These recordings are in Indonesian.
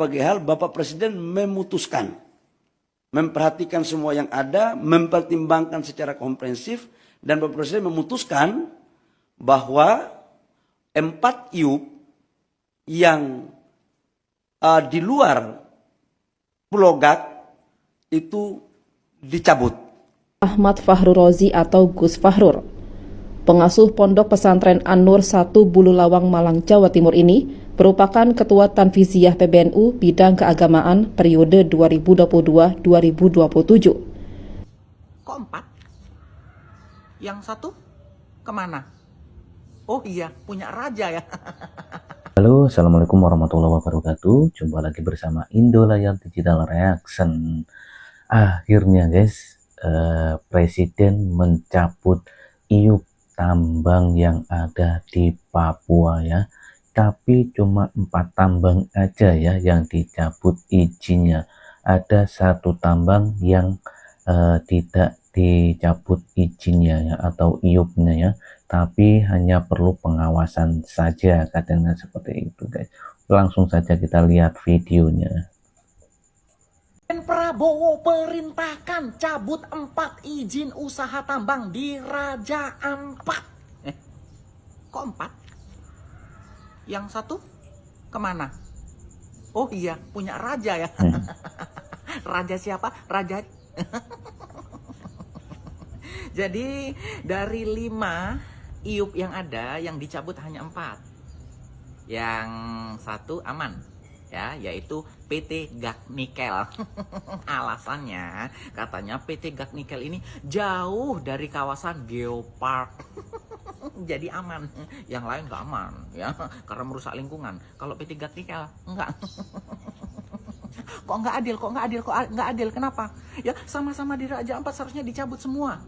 Sebagai hal Bapak Presiden memutuskan, memperhatikan semua yang ada, mempertimbangkan secara komprehensif, dan Bapak Presiden memutuskan bahwa 4 IUP yang di luar Pulau Gak itu dicabut. Ahmad Fahrur Rozi atau Gus Fahrur, pengasuh Pondok Pesantren An-Nur 1 Bululawang, Malang, Jawa Timur ini merupakan Ketua Tanfiziyah PBNU bidang keagamaan periode 2022-2027. Kok 4? Yang satu kemana? Oh iya, punya raja ya. Halo, assalamualaikum warahmatullahi wabarakatuh. Jumpa lagi bersama Indo Layar Digital Reaction. Akhirnya guys, Presiden mencabut IUP tambang yang ada di Papua ya. Tapi cuma 4 tambang aja ya yang dicabut izinnya. Ada 1 tambang yang tidak dicabut izinnya ya, atau IUP-nya ya, tapi hanya perlu pengawasan saja, katanya seperti itu guys. Langsung saja kita lihat videonya. Dan Prabowo perintahkan cabut 4 izin usaha tambang di Raja Ampat. Kok 4? Yang satu kemana? Oh iya, punya raja ya. Raja siapa? Raja. Jadi dari 5 IUP yang ada, yang dicabut hanya 4. Yang satu aman ya, yaitu PT Gak Nikel. Alasannya katanya PT Gak Nikel ini jauh dari kawasan geopark. Jadi aman. Yang lain nggak aman ya, karena merusak lingkungan. Kalau PT Gak Nikel enggak. Kok nggak adil, kok nggak adil, kenapa? Ya sama-sama di Raja Ampat seharusnya dicabut semua.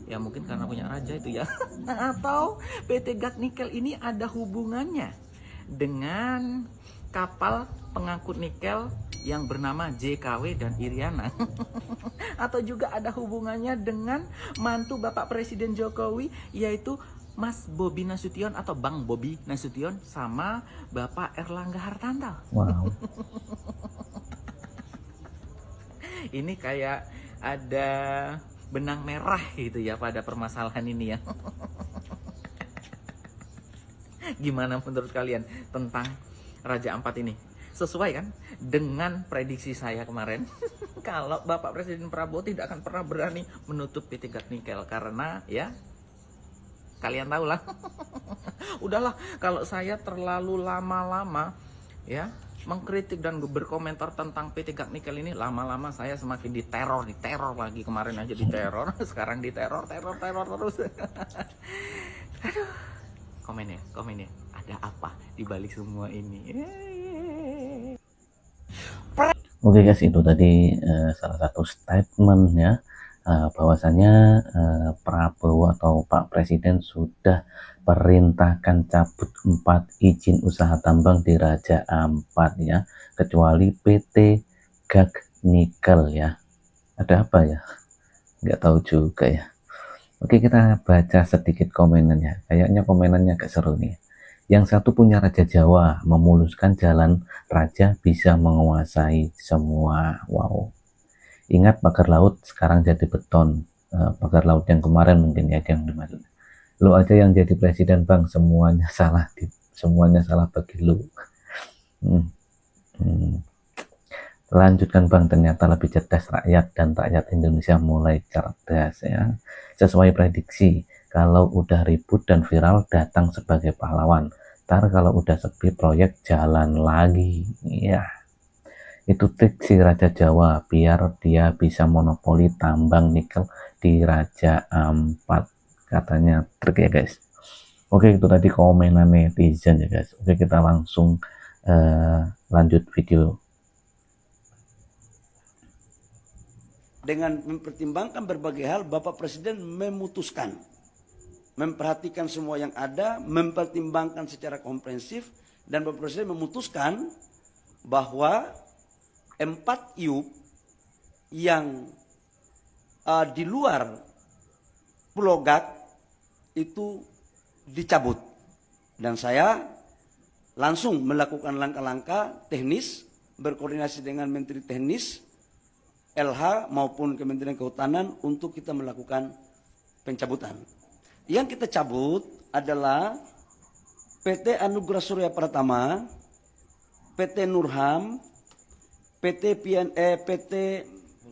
Ya mungkin karena punya raja itu ya. Atau PT Gak Nikel ini ada hubungannya dengan kapal pengangkut nikel yang bernama JKW dan Iriana. Atau juga ada hubungannya dengan mantu Bapak Presiden Jokowi, yaitu Mas Bobi Nasution atau Bang Bobi Nasution sama Bapak Erlangga Hartarto. Wow. Ini kayak ada benang merah gitu ya pada permasalahan ini ya. Gimana menurut kalian tentang Raja Ampat ini? Sesuai kan dengan prediksi saya kemarin? Kalau Bapak Presiden Prabowo tidak akan pernah berani menutup PT Gak Nikel karena ya kalian tahu lah. Udahlah, kalau saya terlalu lama-lama ya mengkritik dan berkomentar tentang PT Gak Nikel ini, lama-lama saya semakin diteror lagi. Kemarin aja diteror, sekarang diteror terus. Aduh. Komen ya, ada apa di balik semua ini? Oke guys, itu tadi salah satu statement ya, bahwasanya Prabowo atau Pak Presiden sudah perintahkan cabut 4 izin usaha tambang di Raja Ampat ya, kecuali PT Gak Nikel ya. Ada apa ya? Nggak tahu juga ya. Oke, kita baca sedikit komenannya. Kayaknya komenannya agak seru nih. Yang satu punya Raja Jawa, memuluskan jalan raja bisa menguasai semua. Wow. Ingat pagar laut sekarang jadi beton. Pagar laut yang kemarin mungkin ya yang dimaksud. Lu aja yang jadi presiden bang, semuanya salah bagi lu. Lanjutkan bang, ternyata lebih cerdas rakyat dan rakyat Indonesia mulai cerdas ya. Sesuai prediksi, kalau udah ribut dan viral datang sebagai pahlawan. Ntar kalau udah sepi proyek jalan lagi. Ya, itu trik si Raja Jawa biar dia bisa monopoli tambang nikel di Raja Ampat. Katanya trik ya guys. Oke, itu tadi komenan netizen ya guys. Oke, kita langsung lanjut video. Dengan mempertimbangkan berbagai hal, Bapak Presiden memutuskan, memperhatikan semua yang ada, mempertimbangkan secara komprehensif, dan Bapak Presiden memutuskan bahwa 4 IUP yang di luar Pulau Gak itu dicabut. Dan saya langsung melakukan langkah-langkah teknis berkoordinasi dengan Menteri Teknis, LH maupun Kementerian Kehutanan untuk kita melakukan pencabutan. Yang kita cabut adalah PT Anugerah Surya Pratama, PT Nurham, PT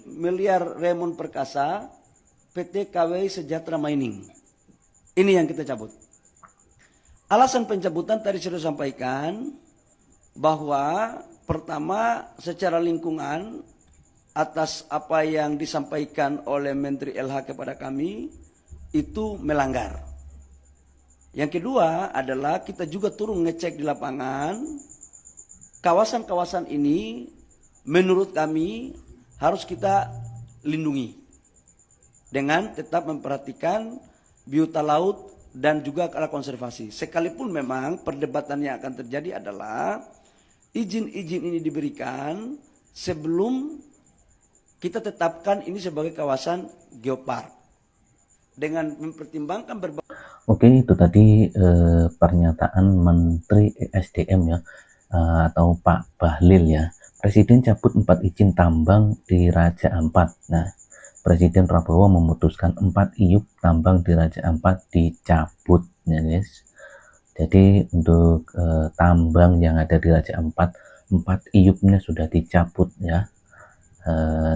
Miliar Raymond Perkasa, PT KWI Sejahtera Mining. Ini yang kita cabut. Alasan pencabutan tadi sudah sampaikan bahwa pertama secara lingkungan atas apa yang disampaikan oleh Menteri LH kepada kami itu melanggar. Yang kedua adalah kita juga turun ngecek di lapangan, kawasan-kawasan ini menurut kami harus kita lindungi dengan tetap memperhatikan biota laut dan juga kala konservasi. Sekalipun memang perdebatan yang akan terjadi adalah izin-izin ini diberikan sebelum kita tetapkan ini sebagai kawasan geopark dengan mempertimbangkan berbagai. Oke, itu tadi pernyataan Menteri ESDM ya, atau Pak Bahlil ya. Presiden cabut 4 izin tambang di Raja Ampat. Nah, Presiden Prabowo memutuskan 4 IUP tambang di Raja Ampat dicabut ya guys. Jadi untuk tambang yang ada di Raja Ampat, 4 IUP-nya sudah dicabut ya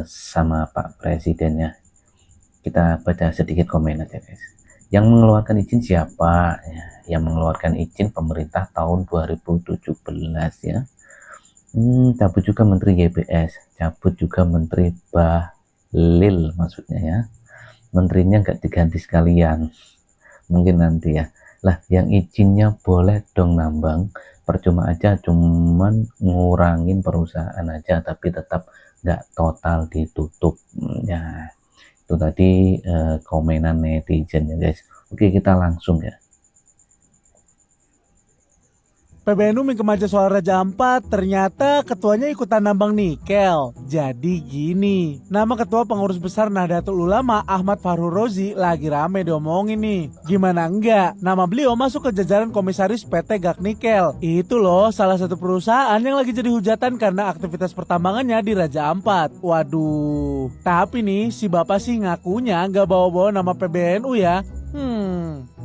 sama Pak Presiden ya. Kita baca sedikit komen aja guys. Yang mengeluarkan izin siapa? Ya, yang mengeluarkan izin pemerintah tahun 2017 ya. Cabut juga Menteri YBS, cabut juga Menteri Bahlil maksudnya ya. Menterinya nggak diganti sekalian, mungkin nanti ya. Lah yang izinnya boleh dong nambang, percuma aja cuman ngurangin perusahaan aja tapi tetap nggak total ditutup ya. Itu tadi komenan netizen ya guys. Oke, kita langsung ya. PBNU mengkemaja soal Raja Ampat, ternyata ketuanya ikutan nambang nikel. Jadi gini, nama ketua pengurus besar Nahdlatul Ulama Ahmad Fahru Rozi lagi rame diomongin nih. Gimana enggak, nama beliau masuk ke jajaran komisaris PT Gak Nikel. Itu loh salah satu perusahaan yang lagi jadi hujatan karena aktivitas pertambangannya di Raja Ampat. Waduh, tapi nih si bapak sih ngakunya nggak bawa-bawa nama PBNU ya.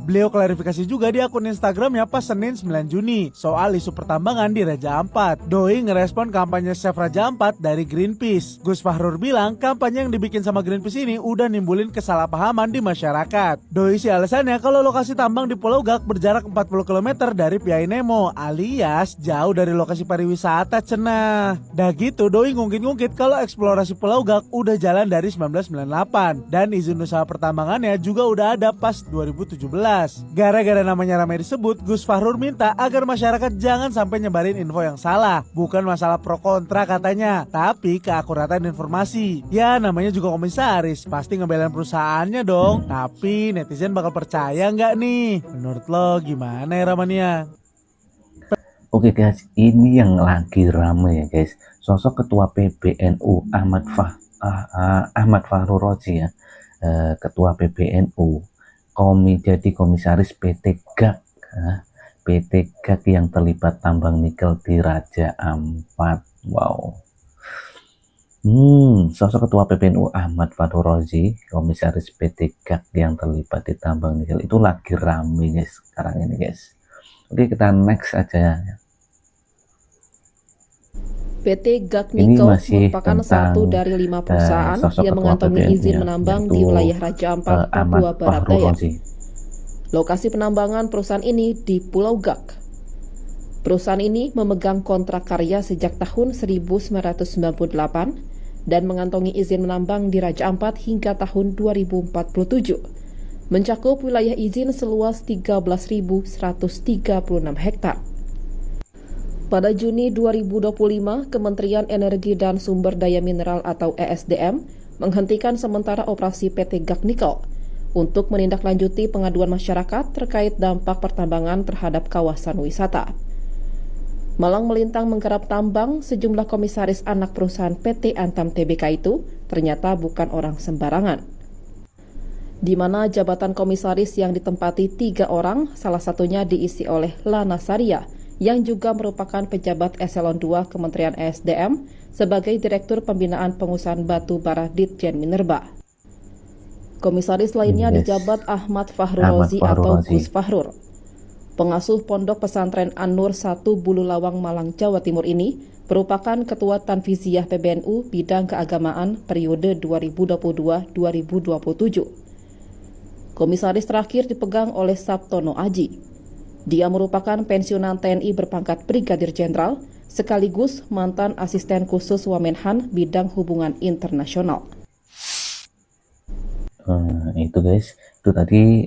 Beliau klarifikasi juga di akun Instagramnya pas Senin 9 Juni soal isu pertambangan di Raja Ampat. Doi ngerespon kampanye Save Raja Ampat dari Greenpeace. Gus Fahrur bilang kampanye yang dibikin sama Greenpeace ini udah nimbulin kesalahpahaman di masyarakat. Doi sih alasannya kalau lokasi tambang di Pulau Gak berjarak 40 km dari Piai Nemo alias jauh dari lokasi pariwisata cenah. Dah gitu Doi ngungkit-ngungkit kalau eksplorasi Pulau Gak udah jalan dari 1998 dan izin usaha pertambangannya juga udah ada pas 2017. Gara-gara namanya ramai disebut, Gus Fahrur minta agar masyarakat jangan sampai nyebarin info yang salah. Bukan masalah pro kontra katanya, tapi keakuratan informasi. Ya namanya juga komisaris, pasti ngebelain perusahaannya dong. Tapi netizen bakal percaya nggak nih? Menurut lo gimana ya Ramania? Oke guys, ini yang lagi rame ya guys. Sosok ketua PBNU Ahmad Fahru Rozi ya, ketua PBNU. Jadi komisaris PT Gak, PT Gak yang terlibat tambang nikel di Raja Ampat. Wow. Sosok ketua PBNU Ahmad Fahru Rozi, komisaris PT Gak yang terlibat di tambang nikel itu lagi rame guys sekarang ini guys. Oke, kita next aja ya. PT Gak Nikel merupakan satu dari 5 perusahaan yang mengantongi izin menambang di wilayah Raja Ampat, Papua Barat Daya. Lokasi penambangan perusahaan ini di Pulau Gak. Perusahaan ini memegang kontrak karya sejak tahun 1998 dan mengantongi izin menambang di Raja Ampat hingga tahun 2047, mencakup wilayah izin seluas 13.136 hektar. Pada Juni 2025, Kementerian Energi dan Sumber Daya Mineral atau ESDM menghentikan sementara operasi PT Gak Nikel untuk menindaklanjuti pengaduan masyarakat terkait dampak pertambangan terhadap kawasan wisata. Malang melintang menggarap tambang, sejumlah komisaris anak perusahaan PT Antam Tbk itu ternyata bukan orang sembarangan. Di mana jabatan komisaris yang ditempati 3 orang, salah satunya diisi oleh Lana Saria, yang juga merupakan pejabat eselon 2 Kementerian ESDM sebagai Direktur Pembinaan Pengusahaan Batu Bara Ditjen Minerba. Komisaris lainnya dijabat Ahmad Fahru Rozi atau Gus Fahrur. Pengasuh Pondok Pesantren An-Nur 1 Bululawang Malang, Jawa Timur ini merupakan Ketua Tanfiziah PBNU bidang keagamaan periode 2022-2027. Komisaris terakhir dipegang oleh Sabtono Aji. Dia merupakan pensiunan TNI berpangkat Brigadir Jenderal, sekaligus mantan asisten khusus Wamenhan bidang hubungan internasional. Itu guys, itu tadi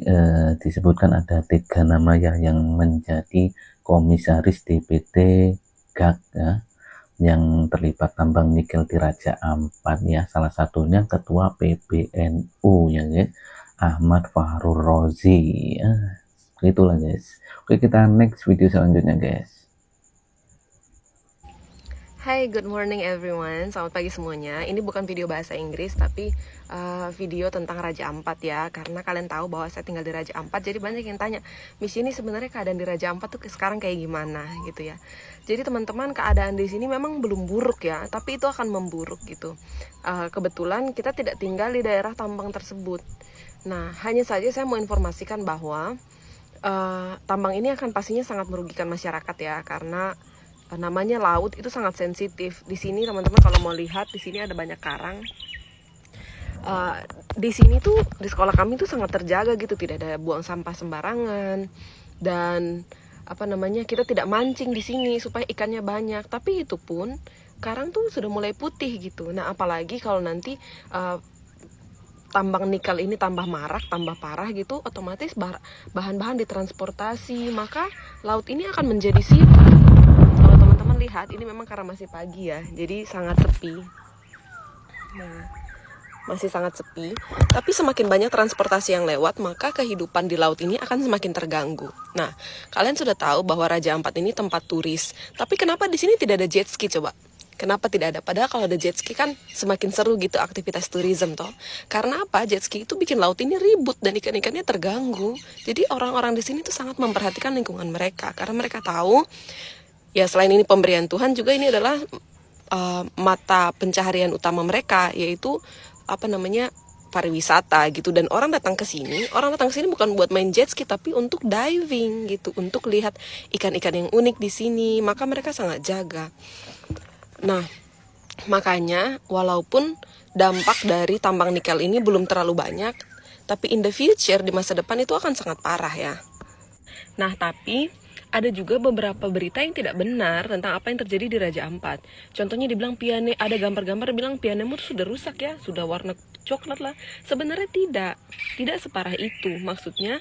disebutkan ada 3 nama ya yang menjadi komisaris DPT GAK ya, yang terlibat tambang nikel di Raja Ampat ya. Salah satunya Ketua PBNU ya guys, Ahmad Fahru Rozi ya. Itulah guys. Oke, kita next video selanjutnya guys. Hai, good morning everyone. Selamat pagi semuanya. Ini bukan video bahasa Inggris, tapi video tentang Raja Ampat ya. Karena kalian tahu bahwa saya tinggal di Raja Ampat, jadi banyak yang tanya, Miss, ini sebenarnya keadaan di Raja Ampat tuh sekarang kayak gimana gitu ya. Jadi teman-teman, keadaan di sini memang belum buruk ya, tapi itu akan memburuk gitu. Kebetulan kita tidak tinggal di daerah tambang tersebut. Nah, hanya saja saya mau informasikan bahwa tambang ini akan pastinya sangat merugikan masyarakat ya, karena namanya laut itu sangat sensitif. Di sini teman-teman kalau mau lihat, di sini ada banyak karang. Di sini tuh di sekolah kami tuh sangat terjaga gitu, tidak ada buang sampah sembarangan, dan kita tidak mancing di sini supaya ikannya banyak. Tapi itu pun karang tuh sudah mulai putih gitu. Nah, apalagi kalau nanti tambang nikel ini tambah marak, tambah parah gitu, otomatis bahan-bahan ditransportasi, maka laut ini akan menjadi sirip. Lihat, ini memang karena masih pagi ya, jadi sangat sepi. Nah, masih sangat sepi. Tapi semakin banyak transportasi yang lewat, maka kehidupan di laut ini akan semakin terganggu. Nah, kalian sudah tahu bahwa Raja Ampat ini tempat turis. Tapi kenapa di sini tidak ada jet ski coba? Kenapa tidak ada? Padahal kalau ada jet ski kan semakin seru gitu aktivitas turisme toh. Karena apa? Jet ski itu bikin laut ini ribut dan ikan-ikannya terganggu. Jadi orang-orang di sini tuh sangat memperhatikan lingkungan mereka, karena mereka tahu ya, selain ini pemberian Tuhan, juga ini adalah mata pencaharian utama mereka, yaitu pariwisata gitu. Dan orang datang ke sini bukan buat main jet ski, tapi untuk diving gitu, untuk lihat ikan-ikan yang unik di sini. Maka mereka sangat jaga. Nah, makanya walaupun dampak dari tambang nikel ini belum terlalu banyak, tapi in the future, di masa depan itu akan sangat parah ya. Nah, tapi ada juga beberapa berita yang tidak benar tentang apa yang terjadi di Raja Ampat. Contohnya dibilang ada gambar-gambar bilang pianemu tuh sudah rusak ya, sudah warna coklat lah. Sebenarnya tidak separah itu. Maksudnya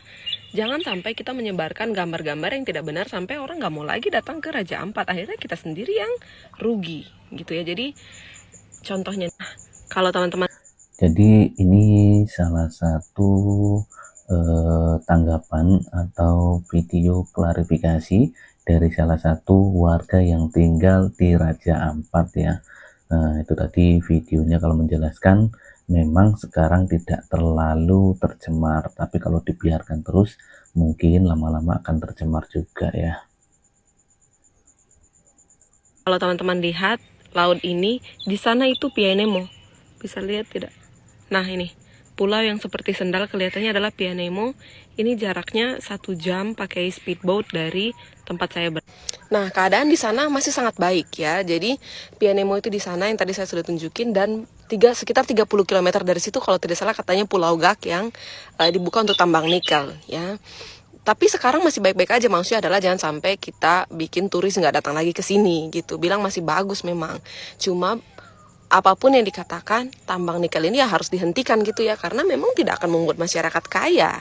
jangan sampai kita menyebarkan gambar-gambar yang tidak benar sampai orang nggak mau lagi datang ke Raja Ampat. Akhirnya kita sendiri yang rugi gitu ya. Jadi contohnya, kalau teman-teman. Jadi ini salah satu tanggapan atau video klarifikasi dari salah satu warga yang tinggal di Raja Ampat ya. Nah, itu tadi videonya kalau menjelaskan memang sekarang tidak terlalu tercemar, tapi kalau dibiarkan terus mungkin lama-lama akan tercemar juga ya. Kalau teman-teman lihat laut ini, di sana itu Pianemo. Bisa lihat tidak? Nah, ini pulau yang seperti sendal kelihatannya adalah Pianemo. Ini jaraknya 1 jam pakai speedboat dari tempat saya Nah, keadaan di sana masih sangat baik ya. Jadi Pianemo itu di sana yang tadi saya sudah tunjukin, dan sekitar 30 km dari situ kalau tidak salah katanya Pulau Gak yang dibuka untuk tambang nikel ya. Tapi sekarang masih baik-baik aja, maksudnya adalah jangan sampai kita bikin turis nggak datang lagi ke sini gitu. Bilang masih bagus memang. Cuma apapun yang dikatakan, tambang nikel ini ya harus dihentikan gitu ya, karena memang tidak akan membuat masyarakat kaya.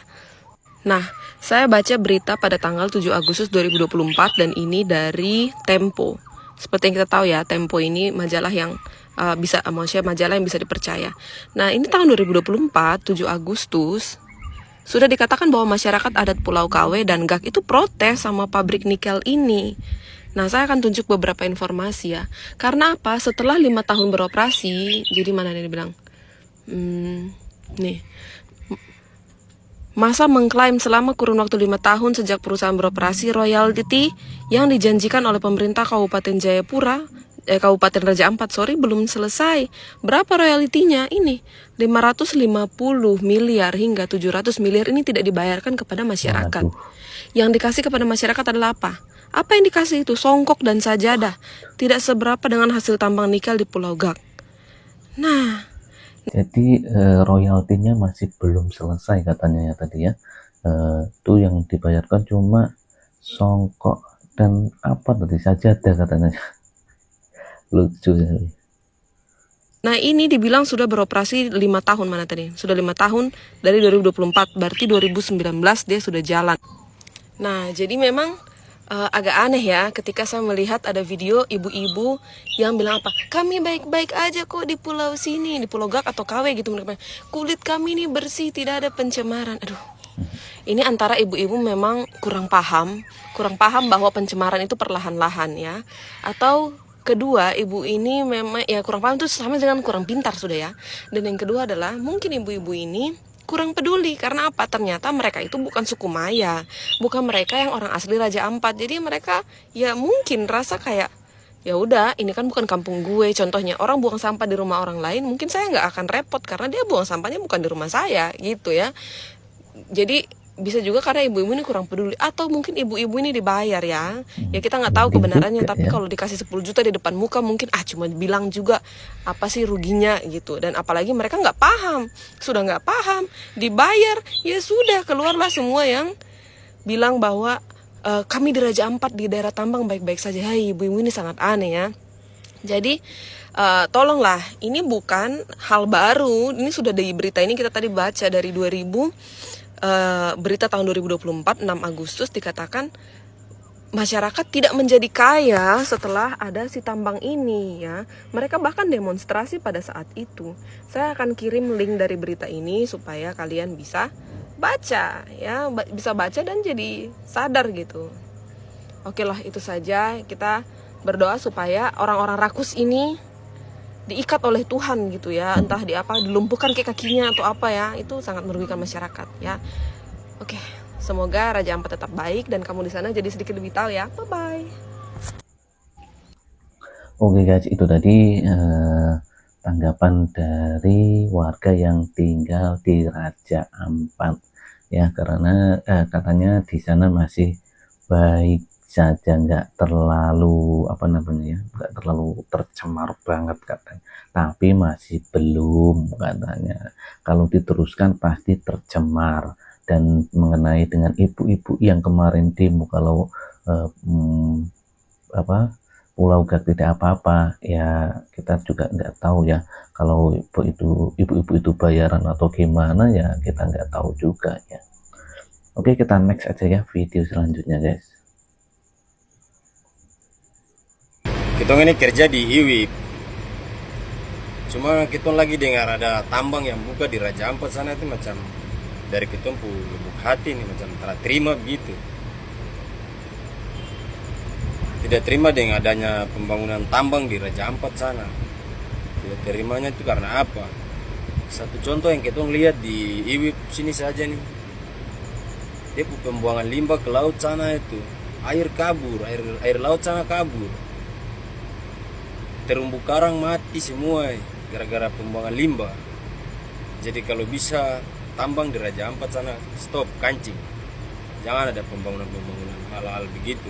Nah, saya baca berita pada tanggal 7 Agustus 2024 dan ini dari Tempo. Seperti yang kita tahu ya, Tempo ini majalah yang majalah yang bisa dipercaya. Nah, ini tahun 2024, 7 Agustus, sudah dikatakan bahwa masyarakat adat Pulau KW dan Gak itu protes sama pabrik nikel ini. Nah, saya akan tunjuk beberapa informasi ya. Karena apa? Setelah 5 tahun beroperasi, jadi mana nih dibilang? Nih. Masa mengklaim selama kurun waktu 5 tahun sejak perusahaan beroperasi, royalti yang dijanjikan oleh pemerintah Kabupaten Jayapura, Kabupaten Raja Ampat, belum selesai. Berapa royaltinya? Ini 550 miliar hingga 700 miliar ini tidak dibayarkan kepada masyarakat. Waduh. Yang dikasih kepada masyarakat adalah apa? Apa yang dikasih itu? Songkok dan sajadah. Tidak seberapa dengan hasil tambang nikel di Pulau Gak. Nah, Jadi royaltinya masih belum selesai katanya ya tadi ya. Itu yang dibayarkan cuma songkok dan apa tadi sajadah katanya. Lucu sekali. nah ini dibilang sudah beroperasi 5 tahun mana tadi? Sudah 5 tahun dari 2024, berarti 2019 dia sudah jalan. Nah, jadi memang agak aneh ya ketika saya melihat ada video ibu-ibu yang bilang apa, kami baik-baik aja kok di pulau sini, di Pulau Gak atau KW gitu, mereka bilang, kulit kami ini bersih, tidak ada pencemaran. Aduh, ini antara ibu-ibu memang kurang paham bahwa pencemaran itu perlahan-lahan ya, atau kedua ibu ini memang ya kurang paham itu sama dengan kurang pintar sudah ya. Dan yang kedua adalah mungkin ibu-ibu ini kurang peduli, karena apa? Ternyata mereka itu bukan suku Maya, bukan mereka yang orang asli Raja Ampat. Jadi mereka ya mungkin rasa kayak ya udah, ini kan bukan kampung gue. Contohnya orang buang sampah di rumah orang lain, mungkin saya nggak akan repot karena dia buang sampahnya bukan di rumah saya gitu ya. Jadi bisa juga karena ibu-ibu ini kurang peduli, atau mungkin ibu-ibu ini dibayar ya. Ya kita nggak tahu kebenarannya, tapi kalau dikasih 10 juta di depan muka mungkin cuma bilang juga apa sih ruginya gitu. Dan apalagi mereka nggak paham, sudah nggak paham, dibayar ya sudah, keluarlah semua yang bilang bahwa kami di Raja Ampat di daerah tambang baik-baik saja. Hai, ibu-ibu ini sangat aneh ya. Jadi tolonglah, ini bukan hal baru, ini sudah di berita ini kita tadi baca dari 2000 berita tahun 2024 6 Agustus dikatakan masyarakat tidak menjadi kaya setelah ada si tambang ini ya. Mereka bahkan demonstrasi pada saat itu. Saya akan kirim link dari berita ini supaya kalian bisa baca ya, bisa baca dan jadi sadar gitu. Oke lah, itu saja. Kita berdoa supaya orang-orang rakus ini diikat oleh Tuhan gitu ya, entah di apa, dilumpuhkan ke kakinya atau apa ya, itu sangat merugikan masyarakat ya. Oke, semoga Raja Ampat tetap baik dan kamu di sana jadi sedikit lebih tahu ya. Bye bye. Oke guys, itu tadi tanggapan dari warga yang tinggal di Raja Ampat ya, karena katanya di sana masih baik saja, nggak terlalu nggak terlalu tercemar banget katanya, tapi masih belum katanya, kalau diteruskan pasti tercemar. Dan mengenai dengan ibu-ibu yang kemarin demo kalau Pulau Gak tidak apa-apa ya, kita juga nggak tahu ya kalau ibu-ibu itu bayaran atau gimana ya, kita nggak tahu juga ya. Oke, kita next aja ya video selanjutnya guys. Kita ini kerja di IWIP, cuma kita lagi dengar ada tambang yang buka di Raja Ampat sana, itu macam dari kita lubuk hati nih, macam tak terima begitu. Tidak terima dengan adanya pembangunan tambang di Raja Ampat sana. Tidak terimanya itu karena apa? Satu contoh yang kita lihat di IWIP sini saja nih, dia pembuangan limbah ke laut sana itu, air kabur, air laut sana kabur. Terumbu karang mati semua gara-gara pembuangan limbah. Jadi kalau bisa tambang di Raja Ampat sana stop, kancing. Jangan ada pembangunan hal-hal begitu.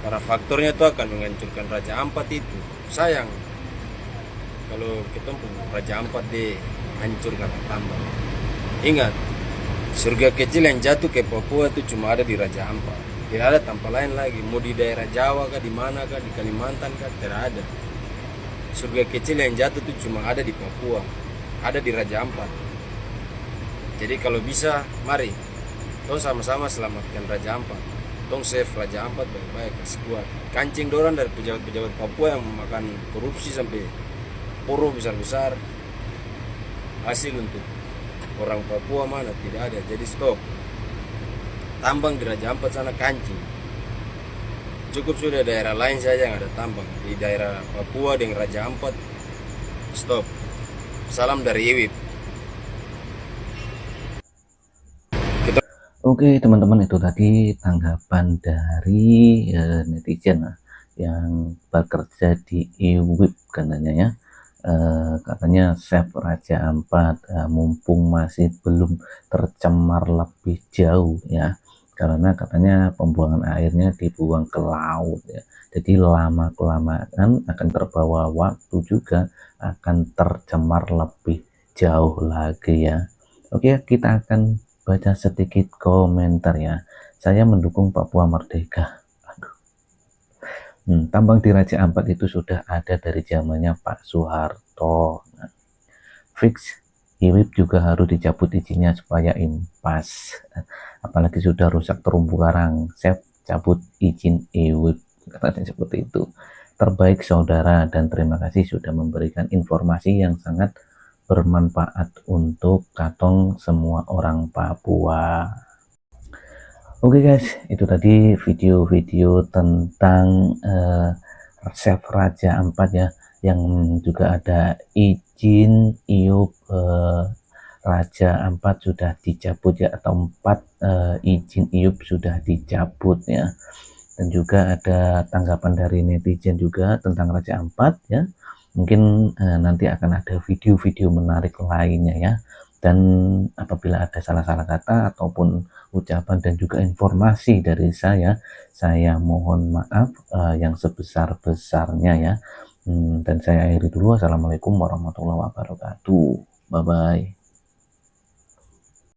Karena faktornya itu akan menghancurkan Raja Ampat itu. Sayang kalau kita Raja Ampat dihancur karena tambang. Ingat, surga kecil yang jatuh ke Papua itu cuma ada di Raja Ampat. Tidak ada tempat lain lagi. Mau di daerah Jawa kah, di mana kah, di Kalimantan kah, tidak ada. Surga kecil yang jatuh itu cuma ada di Papua, ada di Raja Ampat. Jadi kalau bisa, mari tong sama-sama selamatkan Raja Ampat. Tong save Raja Ampat baik-baik, kasih kuat. Kancing dorang dari pejabat-pejabat Papua yang makan korupsi sampai poro besar-besar. Hasil untuk orang Papua mana? Tidak ada. Jadi stop. Tambang di Raja Ampat sana kancing. Cukup sudah daerah lain saja yang ada tambang. Di daerah Papua dengan Raja Ampat stop. Salam dari IWIP. Oke teman-teman, itu tadi tanggapan dari netizen yang bekerja di iWIB katanya ya. Katanya Chef Raja Ampat mumpung masih belum tercemar lebih jauh ya, karena katanya pembuangan airnya dibuang ke laut ya, jadi lama-kelamaan akan terbawa waktu juga akan tercemar lebih jauh lagi ya. Oke, kita akan baca sedikit komentar ya. Saya mendukung Papua Merdeka. Tambang di Raja Ampat itu sudah ada dari zamannya Pak Soeharto. Fix iWIB juga harus dicabut izinnya supaya impas. Apalagi sudah rusak terumbu karang. Chef cabut izin iWIB. Katanya seperti itu. Terbaik saudara, dan terima kasih sudah memberikan informasi yang sangat bermanfaat untuk katong semua orang Papua. Oke guys, itu tadi video-video tentang Chef Raja Ampat ya, yang juga ada izin iup Raja Ampat sudah dicabut ya, atau 4 izin iup sudah dicabut ya. Dan juga ada tanggapan dari netizen juga tentang Raja Ampat ya. Mungkin nanti akan ada video-video menarik lainnya ya. Dan apabila ada salah-salah kata ataupun ucapan dan juga informasi dari saya mohon maaf yang sebesar-besarnya ya. Dan saya akhiri dulu. Assalamualaikum warahmatullahi wabarakatuh. Bye bye.